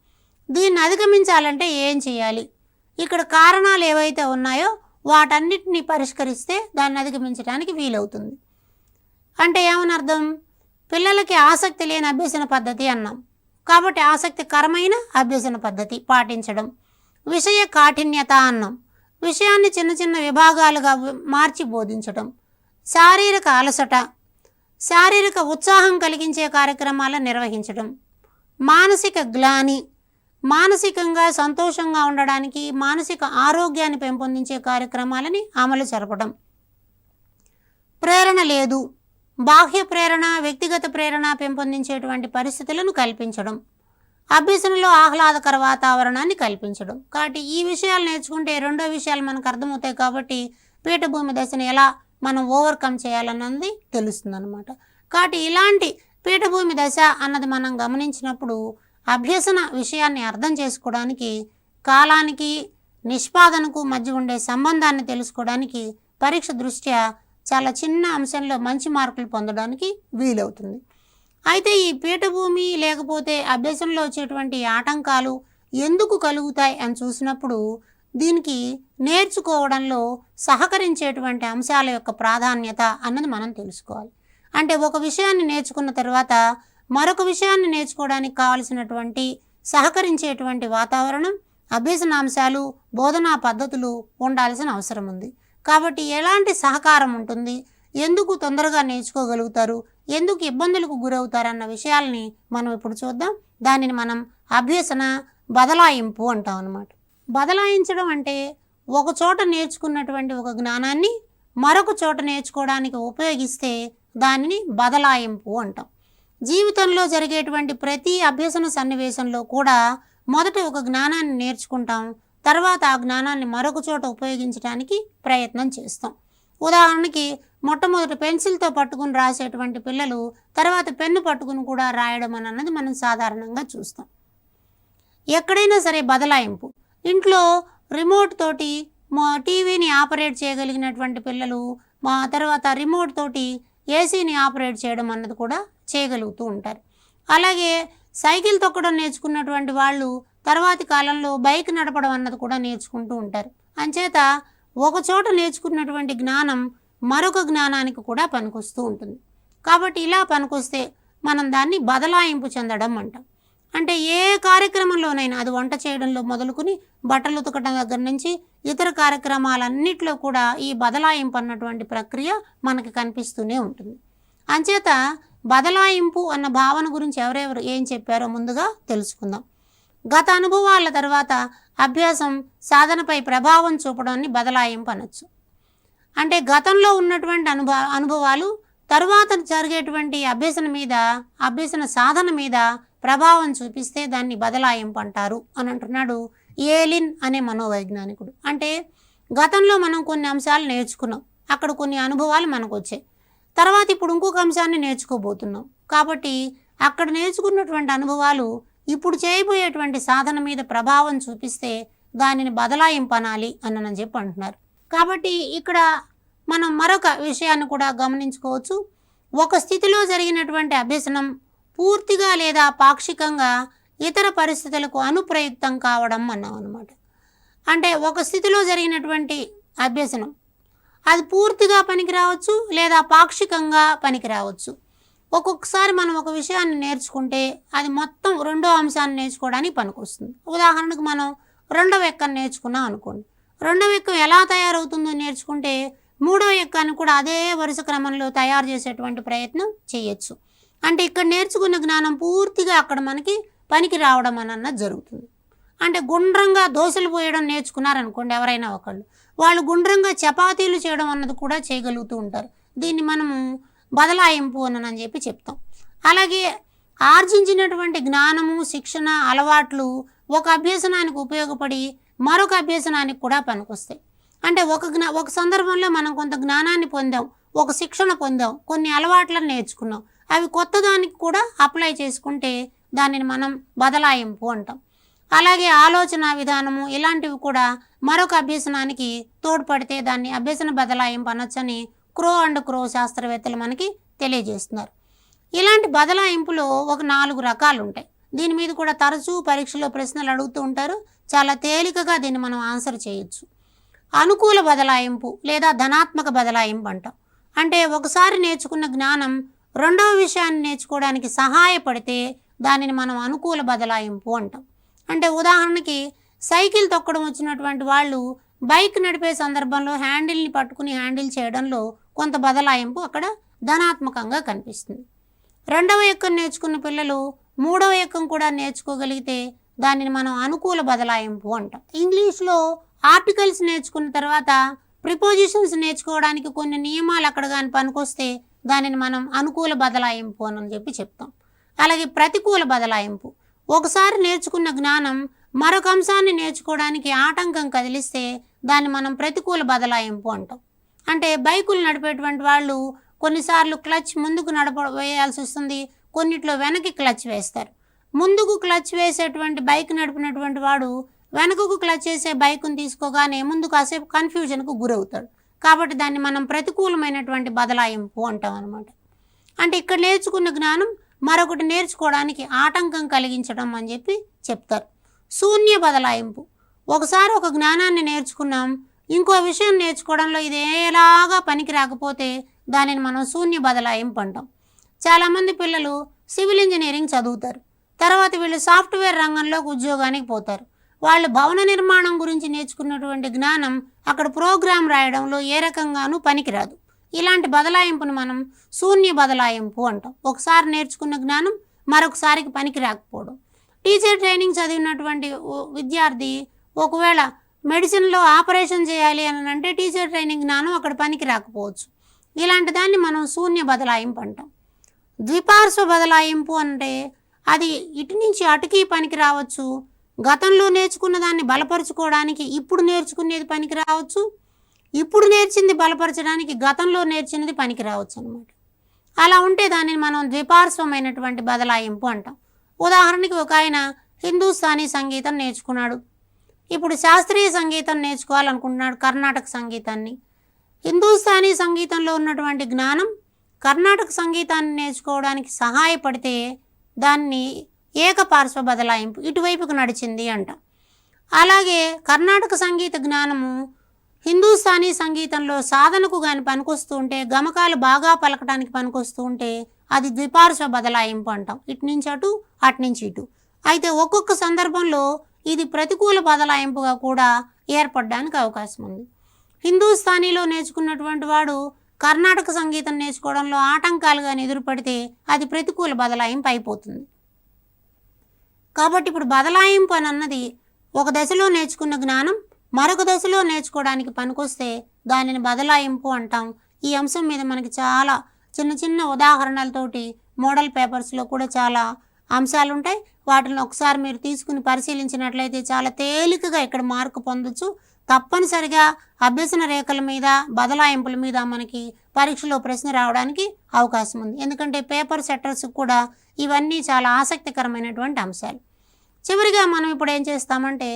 దీన్ని అధిగమించాలంటే ఏం చేయాలి? ఇక్కడ కారణాలు ఏవైతే ఉన్నాయో వాటన్నిటిని పరిష్కరిస్తే దాన్ని అధిగమించడానికి వీలవుతుంది. అంటే ఏమని అర్థం? పిల్లలకి ఆసక్తి లేని అభ్యసన పద్ధతి అన్నాం కాబట్టి ఆసక్తికరమైన అభ్యసన పద్ధతి పాటించడం. విషయ కాఠిన్యత అన్నాం, విషయాన్ని చిన్న చిన్న విభాగాలుగా మార్చి బోధించడం. శారీరక అలసట, శారీరక ఉత్సాహం కలిగించే కార్యక్రమాలను నిర్వహించడం. మానసిక గ్లాని, మానసికంగా సంతోషంగా ఉండడానికి మానసిక ఆరోగ్యాన్ని పెంపొందించే కార్యక్రమాలని అమలు జరపడం. ప్రేరణ లేదు, బాహ్య ప్రేరణ, వ్యక్తిగత ప్రేరణ పెంపొందించేటువంటి పరిస్థితులను కల్పించడం, అభ్యసనలో ఆహ్లాదకర వాతావరణాన్ని కల్పించడం. కాబట్టి ఈ విషయాలు నేర్చుకుంటే రెండో విషయాలు మనకు అర్థమవుతాయి. కాబట్టి పీఠభూమి దశను ఎలా మనం ఓవర్కమ్ చేయాలన్నది తెలుస్తుంది అనమాట. కాబట్టి ఇలాంటి పీఠభూమి దశ అన్నది మనం గమనించినప్పుడు అభ్యసన విషయాన్ని అర్థం చేసుకోవడానికి, కాలానికి నిష్పాదనకు మధ్య ఉండే సంబంధాన్ని తెలుసుకోవడానికి పరీక్ష దృష్ట్యా చాలా చిన్న అంశంలో మంచి మార్కులు పొందడానికి వీలవుతుంది. అయితే ఈ పీఠభూమి లేకపోతే అభ్యసనలో వచ్చేటువంటి ఆటంకాలు ఎందుకు కలుగుతాయి అని చూసినప్పుడు దీనికి నేర్చుకోవడంలో సహకరించేటువంటి అంశాల యొక్క ప్రాధాన్యత అన్నది మనం తెలుసుకోవాలి. అంటే ఒక విషయాన్ని నేర్చుకున్న తర్వాత మరొక విషయాన్ని నేర్చుకోవడానికి కావలసినటువంటి సహకరించేటువంటి వాతావరణం, అభ్యసనాంశాలు, బోధనా పద్ధతులు ఉండాల్సిన అవసరం ఉంది. కాబట్టి ఎలాంటి సహకారం ఉంటుంది, ఎందుకు తొందరగా నేర్చుకోగలుగుతారు, ఎందుకు ఇబ్బందులకు గురవుతారన్న విషయాల్ని మనం ఇప్పుడు చూద్దాం. దానిని మనం అభ్యసన బదలాయింపు అంటాం అన్నమాట. బదలాయించడం అంటే ఒక చోట నేర్చుకున్నటువంటి ఒక జ్ఞానాన్ని మరొక చోట నేర్చుకోవడానికి ఉపయోగిస్తే దానిని బదలాయింపు అంటాం. జీవితంలో జరిగేటువంటి ప్రతి అభ్యసన సన్నివేశంలో కూడా మొదట ఒక జ్ఞానాన్ని నేర్చుకుంటాం, తర్వాత ఆ జ్ఞానాన్ని మరొక చోట ఉపయోగించడానికి ప్రయత్నం చేస్తాం. ఉదాహరణకి మొట్టమొదట పెన్సిల్తో పట్టుకుని రాసేటువంటి పిల్లలు తర్వాత పెన్ను పట్టుకుని కూడా రాయడం అన్నది మనం సాధారణంగా చూస్తాం. ఎక్కడైనా సరే బదలాయింపు, ఇంట్లో రిమోట్ తోటి టీవీని ఆపరేట్ చేయగలిగినటువంటి పిల్లలు తర్వాత రిమోట్ తోటి ఏసీని ఆపరేట్ చేయడం అన్నది కూడా చేయగలుగుతూ ఉంటారు. అలాగే సైకిల్ తొక్కడం నేర్చుకున్నటువంటి వాళ్ళు తర్వాతి కాలంలో బైక్ నడపడం అన్నది కూడా నేర్చుకుంటూ ఉంటారు. అంచేత ఒక చోట నేర్చుకున్నటువంటి జ్ఞానం మరొక జ్ఞానానికి కూడా పనికొస్తూ ఉంటుంది. కాబట్టి ఇలా పనికొస్తే మనం దాన్ని బదలాయింపు చెందడం అంటాం. అంటే ఏ కార్యక్రమంలోనైనా, అది వంట చేయడంలో మొదలుకొని బట్టలు ఉతకడం దగ్గర నుంచి ఇతర కార్యక్రమాలన్నింటిలో కూడా ఈ బదలాయింపు అన్నటువంటి ప్రక్రియ మనకి కనిపిస్తూనే ఉంటుంది. అంచేత బదలాయింపు అన్న భావన గురించి ఎవరెవరు ఏం చెప్పారో ముందుగా తెలుసుకుందాం. గత అనుభవాల తర్వాత అభ్యాసం సాధనపై ప్రభావం చూపడాన్ని బదలాయింపు అనొచ్చు. అంటే గతంలో ఉన్నటువంటి అనుభవాలు తరువాత జరిగేటువంటి అభ్యసన సాధన మీద ప్రభావం చూపిస్తే దాన్ని బదలాయింపు అంటారు అని అంటున్నాడు ఏలిన్ అనే మనోవైజ్ఞానికుడు. అంటే గతంలో మనం కొన్ని అంశాలు నేర్చుకున్నాం, అక్కడ కొన్ని అనుభవాలు మనకు వచ్చాయి, తర్వాత ఇప్పుడు ఇంకొక అంశాన్ని నేర్చుకోబోతున్నాం. కాబట్టి అక్కడ నేర్చుకున్నటువంటి అనుభవాలు ఇప్పుడు చేయబోయేటువంటి సాధన మీద ప్రభావం చూపిస్తే దానిని బదలాయింపు అనాలి అని చెప్పి అంటున్నారు. కాబట్టి ఇక్కడ మనం మరొక విషయాన్ని కూడా గమనించుకోవచ్చు. ఒక స్థితిలో జరిగినటువంటి అభ్యసనం పూర్తిగా లేదా పాక్షికంగా ఇతర పరిస్థితులకు అనుప్రయుక్తం కావడం అన్నాం అన్నమాట. అంటే ఒక స్థితిలో జరిగినటువంటి అభ్యసనం అది పూర్తిగా పనికి రావచ్చు లేదా పాక్షికంగా పనికి రావచ్చు. ఒక్కొక్కసారి మనం ఒక విషయాన్ని నేర్చుకుంటే అది మొత్తం రెండో అంశాన్ని నేర్చుకోవడానికి పనికొస్తుంది. ఉదాహరణకు మనం రెండవ ఎక్కను నేర్చుకున్నాం అనుకోండి, రెండవ ఎక్కం ఎలా తయారవుతుందో నేర్చుకుంటే మూడవ ఎక్కాన్ని కూడా అదే వరుస క్రమంలో తయారు చేసేటువంటి ప్రయత్నం చేయొచ్చు. అంటే ఇక్కడ నేర్చుకున్న జ్ఞానం పూర్తిగా అక్కడ మనకి పనికి రావడం అన్నది జరుగుతుంది. అంటే గుండ్రంగా దోశలు పోయడం నేర్చుకున్నారనుకోండి ఎవరైనా ఒకళ్ళు, వాళ్ళు గుండ్రంగా చపాతీలు చేయడం అన్నది కూడా చేయగలుగుతూ ఉంటారు. దీన్ని మనము బదలాయింపు అని చెప్పి చెప్తాం. అలాగే ఆర్జించినటువంటి జ్ఞానము, శిక్షణ, అలవాట్లు ఒక అభ్యసనానికి ఉపయోగపడి మరొక అభ్యసనానికి కూడా పనికొస్తాయి. అంటే ఒక సందర్భంలో మనం కొంత జ్ఞానాన్ని పొందాం, ఒక శిక్షణ పొందాం, కొన్ని అలవాట్లను నేర్చుకున్నాం, అవి కొత్త దానికి కూడా అప్లై చేసుకుంటే దానిని మనం బదలాయింపు అంటాం. అలాగే ఆలోచన విధానము ఇలాంటివి కూడా మరొక అభ్యసనానికి తోడ్పడితే దాన్ని అభ్యసన బదలాయింపు అనొచ్చని క్రో శాస్త్రవేత్తలు మనకి తెలియజేస్తున్నారు. ఇలాంటి బదలాయింపులో ఒక 4 రకాలు ఉంటాయి. దీని మీద కూడా తరచూ పరీక్షలో ప్రశ్నలు అడుగుతూ ఉంటారు. చాలా తేలికగా దీన్ని మనం ఆన్సర్ చేయొచ్చు. అనుకూల బదలాయింపు లేదా ధనాత్మక బదలాయింపు అంటాం. అంటే ఒకసారి నేర్చుకున్న జ్ఞానం రెండవ విషయాన్ని నేర్చుకోవడానికి సహాయపడితే దానిని మనం అనుకూల బదలాయింపు అంటాం. అంటే ఉదాహరణకి సైకిల్ తొక్కడం వచ్చినటువంటి వాళ్ళు బైక్ నడిపే సందర్భంలో హ్యాండిల్ని పట్టుకుని హ్యాండిల్ చేయడంలో కొంత బదలాయింపు అక్కడ ధనాత్మకంగా కనిపిస్తుంది. రెండవ ఎక్కం నేర్చుకున్న పిల్లలు మూడవ ఎక్కం కూడా నేర్చుకోగలిగితే దానిని మనం అనుకూల బదలాయింపు అంటాం. ఇంగ్లీష్లో ఆర్టికల్స్ నేర్చుకున్న తర్వాత ప్రిపోజిషన్స్ నేర్చుకోవడానికి కొన్ని నియమాలు అక్కడ కానీ పనికొస్తే దానిని మనం అనుకూల బదలాయింపు అని చెప్పి చెప్తాం. అలాగే ప్రతికూల బదలాయింపు, ఒకసారి నేర్చుకున్న జ్ఞానం మరొక అంశాన్ని నేర్చుకోవడానికి ఆటంకం కదిలిస్తే దాన్ని మనం ప్రతికూల బదలాయింపు అంటాం. అంటే బైకులు నడిపేటువంటి వాళ్ళు కొన్నిసార్లు క్లచ్ ముందుకు వేయాల్సి వస్తుంది, కొన్నిట్లో వెనక్కి క్లచ్ వేస్తారు. ముందుకు క్లచ్ వేసేటువంటి బైక్ నడిపినటువంటి వాడు వెనకకు క్లచ్ వేసే బైక్ను తీసుకోగానే ముందు కాసేపు కన్ఫ్యూజన్కు గురవుతాడు. కాబట్టి దాన్ని మనం ప్రతికూలమైనటువంటి బదలాయింపు అంటాం అనమాట. అంటే ఇక్కడ నేర్చుకున్న జ్ఞానం మరొకటి నేర్చుకోవడానికి ఆటంకం కలిగించడం అని చెప్పి చెప్తారు. శూన్య బదలాయింపు, ఒకసారి ఒక జ్ఞానాన్ని నేర్చుకున్నాం, ఇంకో విషయం నేర్చుకోవడంలో ఇది ఎలాగా పనికి రాకపోతే దానిని మనం శూన్య బదలాయింపు అంటాం. చాలామంది పిల్లలు సివిల్ ఇంజనీరింగ్ చదువుతారు, తర్వాత వీళ్ళు సాఫ్ట్వేర్ రంగంలోకి ఉద్యోగానికి పోతారు. వాళ్ళు భవన నిర్మాణం గురించి నేర్చుకున్నటువంటి జ్ఞానం అక్కడ ప్రోగ్రాం రాయడంలో ఏ రకంగానూ పనికిరాదు. ఇలాంటి బదలాయింపును మనం శూన్య బదలాయింపు అంటాం. ఒకసారి నేర్చుకున్న జ్ఞానం మరొకసారికి పనికి రాకపోవడం. టీచర్ ట్రైనింగ్ చదివినటువంటి విద్యార్థి ఒకవేళ మెడిసిన్లో ఆపరేషన్ చేయాలి అని అంటే టీచర్ ట్రైనింగ్ జ్ఞానం అక్కడ పనికి రాకపోవచ్చు. ఇలాంటి దాన్ని మనం శూన్య బదలాయింపు అంటాం. ద్విపార్శ్వ బదలాయింపు అంటే అది ఇటు నుంచి అటుకి పనికి రావచ్చు. గతంలో నేర్చుకున్న దాన్ని బలపరుచుకోవడానికి ఇప్పుడు నేర్చుకునేది పనికి రావచ్చు, ఇప్పుడు నేర్చింది బలపరచడానికి గతంలో నేర్చినది పనికి రావచ్చు అనమాట. అలా ఉంటే దానిని మనం ద్విపార్శ్వమైనటువంటి బదలాయింపు అంటాం. ఉదాహరణకి ఒక ఆయన హిందుస్థానీ సంగీతం నేర్చుకున్నాడు, ఇప్పుడు శాస్త్రీయ సంగీతం నేర్చుకోవాలనుకుంటున్నాడు, కర్ణాటక సంగీతాన్ని. హిందుస్థానీ సంగీతంలో ఉన్నటువంటి జ్ఞానం కర్ణాటక సంగీతాన్ని నేర్చుకోవడానికి సహాయపడితే దాన్ని ఏకపార్శ్వ బదలాయింపు, ఇటువైపుకు నడిచింది అంట. అలాగే కర్ణాటక సంగీత జ్ఞానము హిందుస్థానీ సంగీతంలో సాధనకు కానీ పనికొస్తూ ఉంటే, గమకాలు బాగా పలకడానికి పనికొస్తూ ఉంటే అది ద్విపార్శ్వ బదలాయింపు అంటాం. ఇటు నుంచి అటు, అటు నుంచి ఇటు. అయితే ఒక్కొక్క సందర్భంలో ఇది ప్రతికూల బదలాయింపుగా కూడా ఏర్పడడానికి అవకాశం ఉంది. హిందుస్థానీలో నేర్చుకున్నటువంటి వాడు కర్ణాటక సంగీతం నేర్చుకోవడంలో ఆటంకాలుగా ఎదురుపడితే అది ప్రతికూల బదలాయింపు అయిపోతుంది. కాబట్టి ఇప్పుడు బదలాయింపు అని అన్నది ఒక దశలో నేర్చుకున్న జ్ఞానం మరొక దశలో నేర్చుకోవడానికి పనికొస్తే దానిని బదలాయింపు అంటాం. ఈ అంశం మీద మనకి చాలా చిన్న చిన్న ఉదాహరణలతోటి మోడల్ పేపర్స్లో కూడా చాలా అంశాలు ఉంటాయి. వాటిని ఒకసారి మీరు తీసుకుని పరిశీలించినట్లయితే చాలా తేలికగా ఇక్కడ మార్కు పొందొచ్చు. తప్పనిసరిగా అభ్యసన రేఖల మీద, బదలాయింపుల మీద మనకి పరీక్షలో ప్రశ్న రావడానికి అవకాశం ఉంది. ఎందుకంటే పేపర్ సెట్టర్స్కి కూడా ఇవన్నీ చాలా ఆసక్తికరమైనటువంటి అంశాలు. చివరిగా మనం ఇప్పుడు ఏం చేస్తామంటే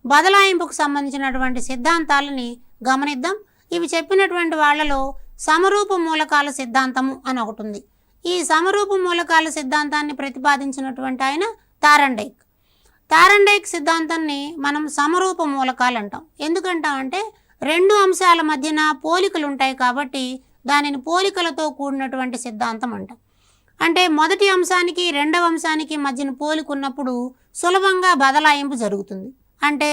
బదలాయింపుకు సంబంధించినటువంటి సిద్ధాంతాలని గమనిద్దాం. ఇవి చెప్పినటువంటి వాళ్ళలో సమరూప మూలకాల సిద్ధాంతము అని ఒకటి ఉంది. ఈ సమరూప మూలకాల సిద్ధాంతాన్ని ప్రతిపాదించినటువంటి ఆయన థారండైక్. థారండైక్ సిద్ధాంతాన్ని మనం సమరూప మూలకాలు అంటాం. ఎందుకంటామంటే రెండు అంశాల మధ్యన పోలికలు ఉంటాయి కాబట్టి దానిని పోలికలతో కూడినటువంటి సిద్ధాంతం అంటాం. అంటే మొదటి అంశానికి రెండవ అంశానికి మధ్యన పోలిక ఉన్నప్పుడు సులభంగా బదలాయింపు జరుగుతుంది. అంటే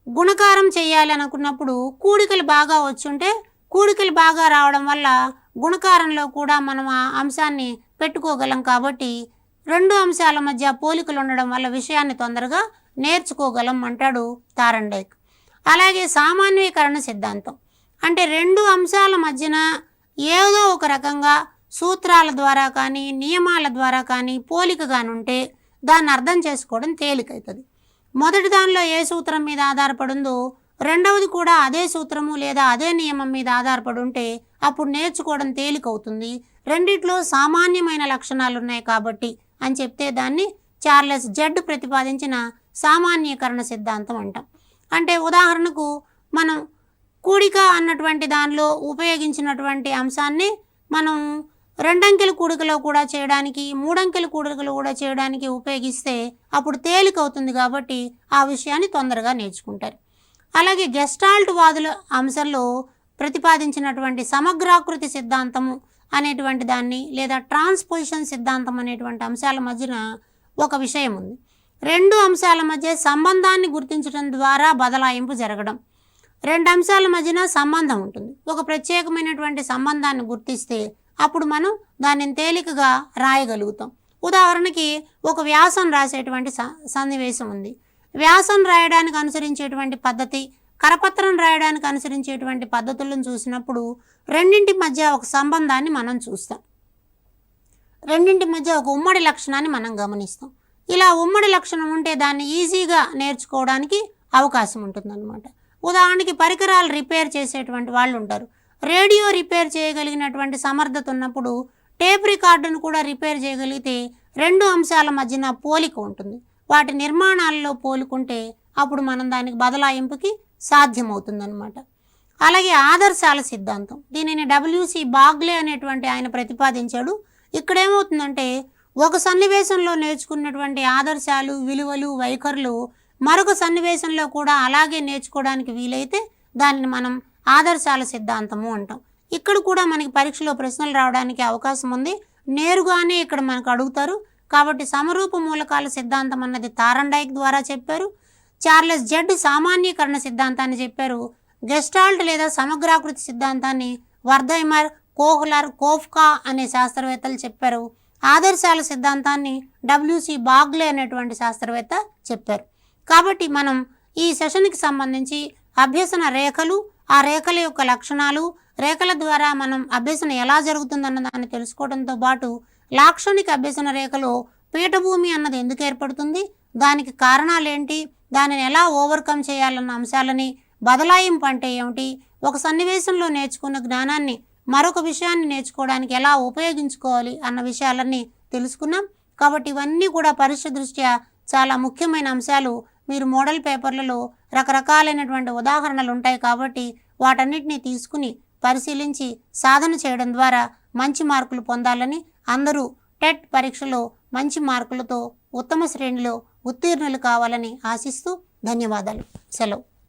గుణకారం చేయాలి అనుకున్నప్పుడు కూడికలు బాగా వచ్చుంటే కూడికలు బాగా రావడం వల్ల గుణకారంలో కూడా మనం ఆ అంశాన్ని పెట్టుకోగలం. కాబట్టి రెండు అంశాల మధ్య పోలికలు ఉండడం వల్ల విషయాన్ని తొందరగా నేర్చుకోగలం అంటాడు థారండైక్. అలాగే సామాన్యీకరణ సిద్ధాంతం అంటే రెండు అంశాల మధ్యన ఏదో ఒక రకంగా సూత్రాల ద్వారా కానీ నియమాల ద్వారా కానీ పోలిక కానుంటే దాన్ని అర్థం చేసుకోవడం తేలికవుతుంది. మొదటి దానిలో ఏ సూత్రం మీద ఆధారపడిందో రెండవది కూడా అదే సూత్రము లేదా అదే నియమం మీద ఆధారపడి ఉంటే అప్పుడు నేర్చుకోవడం తేలికవుతుంది. రెండిట్లో సామాన్యమైన లక్షణాలు ఉన్నాయి కాబట్టి అని చెప్తే దాన్ని చార్లెస్ జడ్ ప్రతిపాదించిన సామాన్యీకరణ సిద్ధాంతం అంటాం. అంటే ఉదాహరణకు మనం కూడిక అన్నటువంటి దానిలో ఉపయోగించినటువంటి అంశాన్ని మనం రెండంకెల కూడికలో కూడా చేయడానికి, మూడంకెల కూడికలు కూడా చేయడానికి ఉపయోగిస్తే అప్పుడు తేలికవుతుంది కాబట్టి ఆ విషయాన్ని తొందరగా నేర్చుకుంటారు. అలాగే గెస్టాల్ట్ వాదుల అంశంలో ప్రతిపాదించినటువంటి సమగ్రాకృతి సిద్ధాంతము అనేటువంటి దాన్ని లేదా ట్రాన్స్పోజిషన్ సిద్ధాంతం అనేటువంటి అంశాల మధ్యన ఒక విషయం ఉంది. రెండు అంశాల మధ్య సంబంధాన్ని గుర్తించడం ద్వారా బదలాయింపు జరగడం. రెండు అంశాల మధ్యన సంబంధం ఉంటుంది. ఒక ప్రత్యేకమైనటువంటి సంబంధాన్ని గుర్తిస్తే అప్పుడు మనం దానిని తేలికగా రాయగలుగుతాం. ఉదాహరణకి ఒక వ్యాసం రాసేటువంటి సన్నివేశం ఉంది. వ్యాసం రాయడానికి అనుసరించేటువంటి పద్ధతి, కరపత్రం రాయడానికి అనుసరించేటువంటి పద్ధతులను చూసినప్పుడు రెండింటి మధ్య ఒక సంబంధాన్ని మనం చూస్తాం, రెండింటి మధ్య ఒక ఉమ్మడి లక్షణాన్ని మనం గమనిస్తాం. ఇలా ఉమ్మడి లక్షణం ఉంటే దాన్ని ఈజీగా నేర్చుకోవడానికి అవకాశం ఉంటుందన్నమాట. ఉదాహరణకి పరికరాలు రిపేర్ చేసేటువంటి వాళ్ళు ఉంటారు. రేడియో రిపేర్ చేయగలిగినటువంటి సమర్థత ఉన్నప్పుడు టేప్ రికార్డును కూడా రిపేర్ చేయగలిగితే రెండు అంశాల మధ్యన పోలిక ఉంటుంది. వాటి నిర్మాణాలలో పోలుకుంటే అప్పుడు మనం దానికి బదలాయింపుకి సాధ్యమవుతుందన్నమాట. అలాగే ఆదర్శాల సిద్ధాంతం, దీనిని WC బాగ్లే అనేటువంటి ఆయన ప్రతిపాదించాడు. ఇక్కడ ఏమవుతుందంటే ఒక సన్నివేశంలో నేర్చుకున్నటువంటి ఆదర్శాలు, విలువలు, వైఖరులు మరొక సన్నివేశంలో కూడా అలాగే నేర్చుకోవడానికి వీలైతే దానిని మనం ఆదర్శాల సిద్ధాంతము అంటాం. ఇక్కడ కూడా మనకి పరీక్షలో ప్రశ్నలు రావడానికి అవకాశం ఉంది. నేరుగానే ఇక్కడ మనకు అడుగుతారు. కాబట్టి సమరూప మూలకాల సిద్ధాంతం అన్నది తారండైక్ ద్వారా చెప్పారు. చార్లెస్ జెడ్ సామాన్యీకరణ సిద్ధాంతాన్ని చెప్పారు. గెస్టాల్ట్ లేదా సమగ్రాకృతి సిద్ధాంతాన్ని వర్ధైమర్, కోహ్లర్, కోఫ్కా అనే శాస్త్రవేత్తలు చెప్పారు. ఆదర్శాల సిద్ధాంతాన్ని WC బాగ్లే అనేటువంటి శాస్త్రవేత్త చెప్పారు. కాబట్టి మనం ఈ సెషన్కి సంబంధించి అభ్యసన రేఖలు, ఆ రేఖల యొక్క లక్షణాలు, రేఖల ద్వారా మనం అభ్యసన ఎలా జరుగుతుందన్న దాన్ని తెలుసుకోవడంతో పాటు లాక్షణిక అభ్యసన రేఖలో పీఠభూమి అన్నది ఎందుకు ఏర్పడుతుంది, దానికి కారణాలు ఏంటి, దానిని ఎలా ఓవర్కమ్ చేయాలన్న అంశాలని, బదలాయింపు అంటే ఏమిటి, ఒక సన్నివేశంలో నేర్చుకున్న జ్ఞానాన్ని మరొక విషయాన్ని నేర్చుకోవడానికి ఎలా ఉపయోగించుకోవాలి అన్న విషయాలన్నీ తెలుసుకున్నాం. కాబట్టి ఇవన్నీ కూడా పరీక్ష దృష్ట్యా చాలా ముఖ్యమైన అంశాలు. మీరు మోడల్ పేపర్లలో రకరకాలైనటువంటి ఉదాహరణలు ఉంటాయి కాబట్టి వాటన్నిటిని తీసుకుని పరిశీలించి సాధన చేయడం ద్వారా మంచి మార్కులు పొందాలని, అందరూ టెట్ పరీక్షలో మంచి మార్కులతో ఉత్తమ శ్రేణిలో ఉత్తీర్ణులు కావాలని ఆశిస్తూ ధన్యవాదాలు. సెలవు.